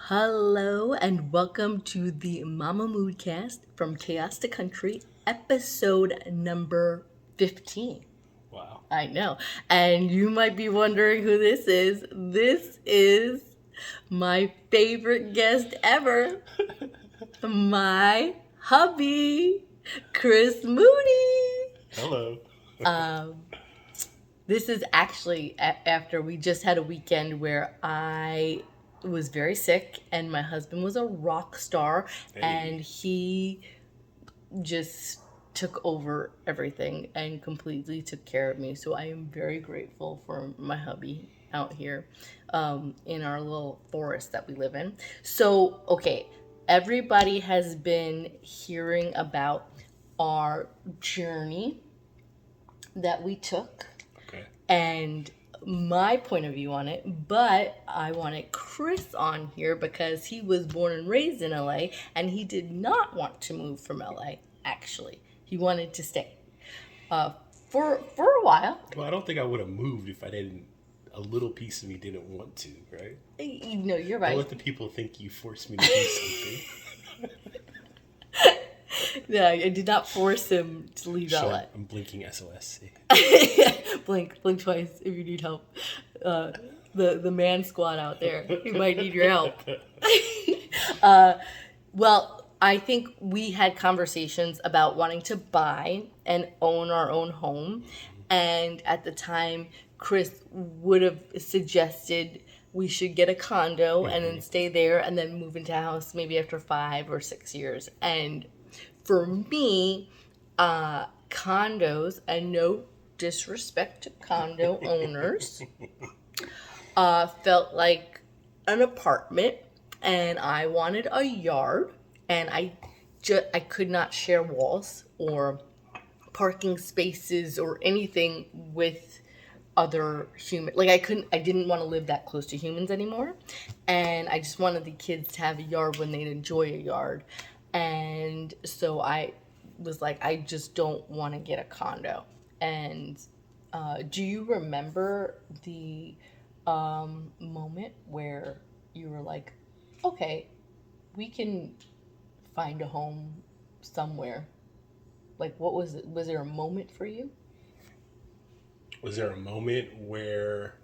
Hello and welcome to the Mama Moodcast from Chaos to Country, episode number 15. Wow. I know. And you might be wondering who this is. This is my favorite guest ever, my hubby, Chris Moody. Hello. This is actually after we just had a weekend where I was very sick and my husband was a rock star and he just took over everything and completely took care of me. So I am very grateful for my hubby out here in our little forest that we live in. So, okay, everybody has been hearing about our journey that we took Okay. and my point of view on it, but I wanted Chris on here because he was born and raised in LA and he did not want to move from LA, actually. He wanted to stay for a while. Well, I don't think I would have moved if I didn't. A little piece of me didn't want to, right? No, you're Don't right. let the people think you forced me to do something. Yeah, I did not force him to leave LA. I'm blinking SOS. Blink twice if you need help. The man squad out there, he might need your help. Well, I think we had conversations about wanting to buy and own our own home, and at the time, Chris would have suggested we should get a condo and then stay there and then move into a house maybe after 5 or 6 years. And for me, condos, and no disrespect to condo owners, felt like an apartment, and I wanted a yard, and I could not share walls or parking spaces or anything with other human. Like I didn't want to live that close to humans anymore, and I just wanted the kids to have a yard when they'd enjoy a yard. And so I was like, I just don't want to get a condo. And do you remember the moment where you were like, okay, we can find a home somewhere? Like, what was it? Was there a moment for you? Was there a moment where?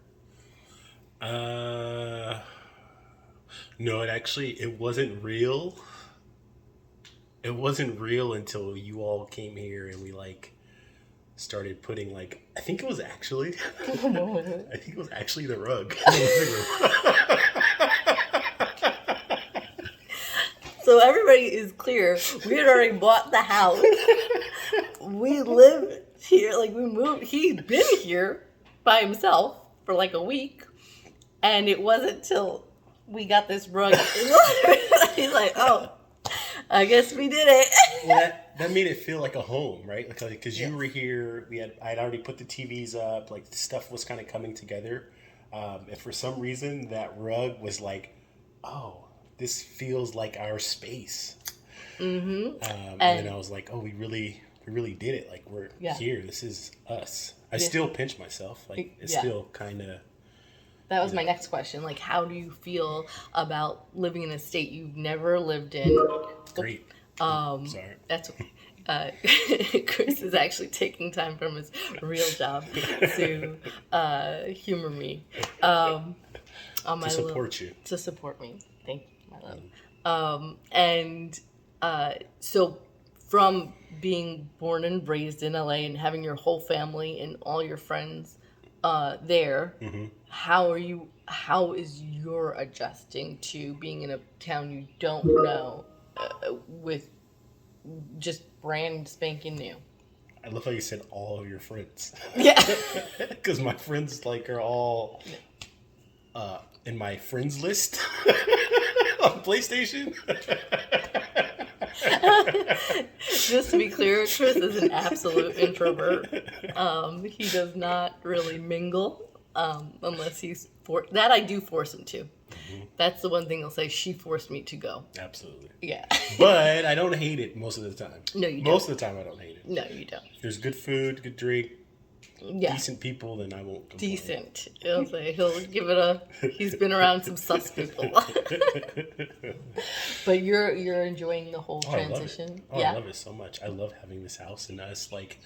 No, it wasn't real. It wasn't real until you all came here and we started putting I think it was actually I think it was actually the rug. So everybody is clear. We had already bought the house. We live here. Like, we moved. He'd been here by himself for like a week, and it wasn't till we got this rug. He's like, "Oh, I guess we did it." Well, that made it feel like a home, right? Because you were here. I'd already put the TVs up. Like, the stuff was kind of coming together. And for some reason, that rug was like, oh, this feels like our space. And then I was like, oh, we really did it. Like, we're here. This is us. I still pinch myself. Like, it's still kind of. That was my next question. Like, how do you feel about living in a state you've never lived in? Great. Sorry. That's Chris is actually taking time from his real job to humor me. On my to support you. To support me. Thank you, my love. And so from being born and raised in LA and having your whole family and all your friends there, how is your adjusting to being in a town you don't know with just brand spanking new? I love how you said all of your friends. Yeah. Because my friends are all in my friends list on PlayStation. Just to be clear, Chris is an absolute introvert. He does not really mingle unless he's that I do force him to. That's the one thing he'll say. She forced me to go. Absolutely. Yeah. But I don't hate it most of the time. No, you don't. Most of the time, I don't hate it. No, you don't. There's good food, good drink, Yeah. decent people, then I won't complain. Decent. He'll give it he's been around some sus people. But you're enjoying the whole transition. I love it so much. I love having this house and us, like,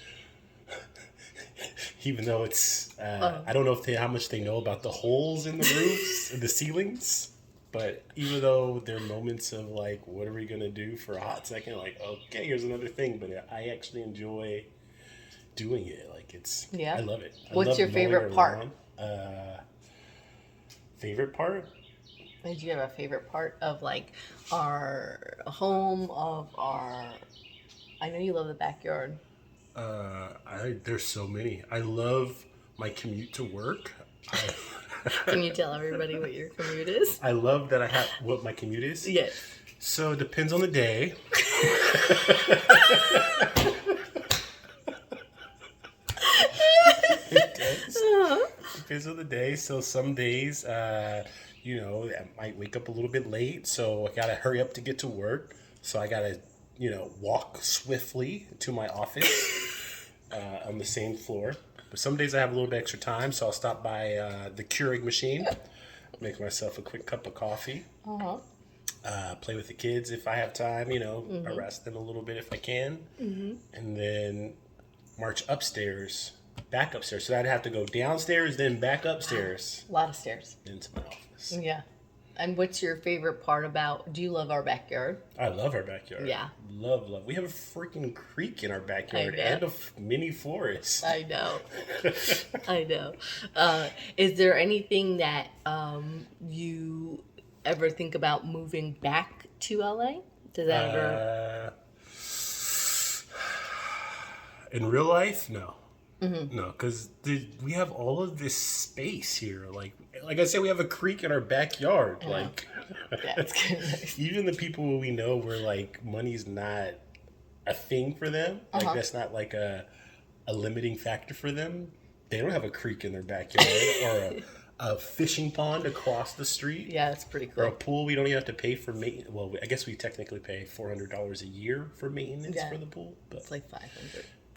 even though it's, I don't know how much they know about the holes in the roofs and the ceilings, but even though there are moments of like, what are we going to do for a hot second? Like, okay, here's another thing, but I actually enjoy doing it. Like, I love it. What's your favorite part? Favorite part? Did you have a favorite part of like our home, I know you love the backyard. There's so many. I love my commute to work. Can you tell everybody what your commute is? I love that what my commute is. Yes. So it depends on the day. Depends on the day. So some days, I might wake up a little bit late, so I gotta hurry up to get to work. So I gotta, walk swiftly to my office on the same floor. But some days I have a little bit extra time, so I'll stop by the Keurig machine, make myself a quick cup of coffee, play with the kids if I have time, harass them a little bit if I can, and then march back upstairs. So I'd have to go downstairs, then back upstairs. A lot of stairs. Into my office. Yeah. And what's your favorite part do you love our backyard? I love our backyard. Yeah. Love. We have a freaking creek in our backyard and a mini florist. I know. I know. Is there anything that you ever think about moving back to LA? Does that ever... In real life, no. Mm-hmm. No, because we have all of this space here. Like I said, we have a creek in our backyard. Like, that's kind of nice. Even the people we know where like money's not a thing for them. Like that's not like a limiting factor for them. They don't have a creek in their backyard or a fishing pond across the street. Yeah, that's pretty cool. Or a pool we don't even have to pay for maintenance. Well, I guess we technically pay $400 a year for maintenance for the pool. But it's like $500.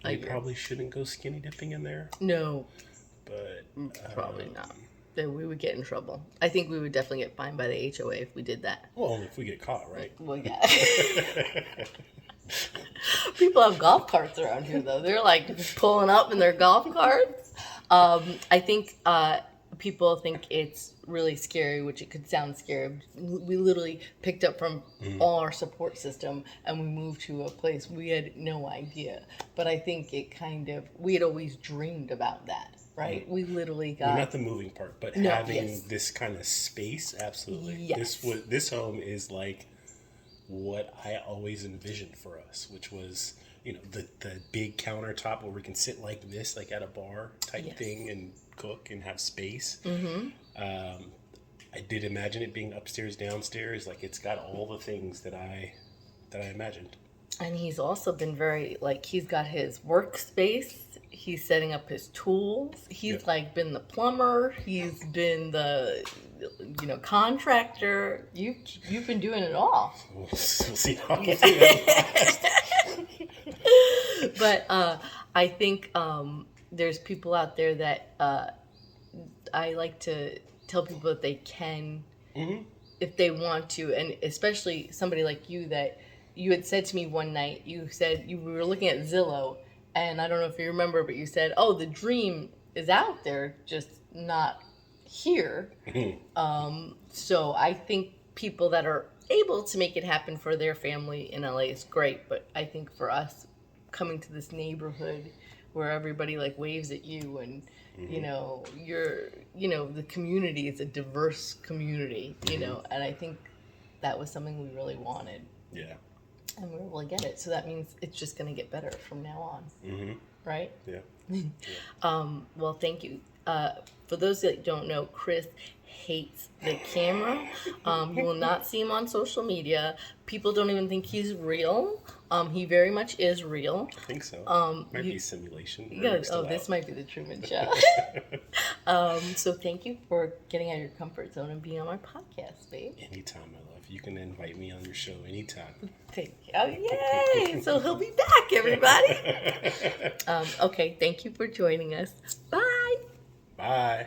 We probably shouldn't go skinny dipping in there. No. But probably not. Then we would get in trouble. I think we would definitely get fined by the HOA if we did that. Well, only if we get caught, right? Well, yeah. People have golf carts around here, though. They're like pulling up in their golf carts. I think people think it's really scary, which it could sound scary. We literally picked up from all our support system and we moved to a place we had no idea. But I think we had always dreamed about that, right? We literally got... Well, not the moving part, but having this kind of space, absolutely. Yes. This home is like what I always envisioned for us, which was, the big countertop where we can sit like this, like at a bar type thing and cook and have space. I did imagine it being upstairs, downstairs. Like it's got all the things that I imagined. And he's also been very he's got his workspace. He's setting up his tools. He's been the plumber. He's been the contractor. You've been doing it all. We'll see how But I think there's people out there that I like to tell people that they can, if they want to, and especially somebody like you that you had said to me one night, you said we were looking at Zillow, and I don't know if you remember, but you said, oh, the dream is out there, just not here. So I think people that are able to make it happen for their family in LA is great, but I think for us coming to this neighborhood where everybody waves at you and the community is a diverse community, and I think that was something we really wanted. Yeah. And we were able to get it. So that means it's just going to get better from now on. Right? Yeah. Well, thank you. For those that don't know, Chris hates the camera. You will not see him on social media. People don't even think he's real. He very much is real. I think so. Might be simulation. Yeah, this might be the Truman Show. So thank you for getting out of your comfort zone and being on my podcast, babe. Anytime, my love. You can invite me on your show anytime. Thank you. Oh, yay! So he'll be back, everybody. Okay, thank you for joining us. Bye. Bye.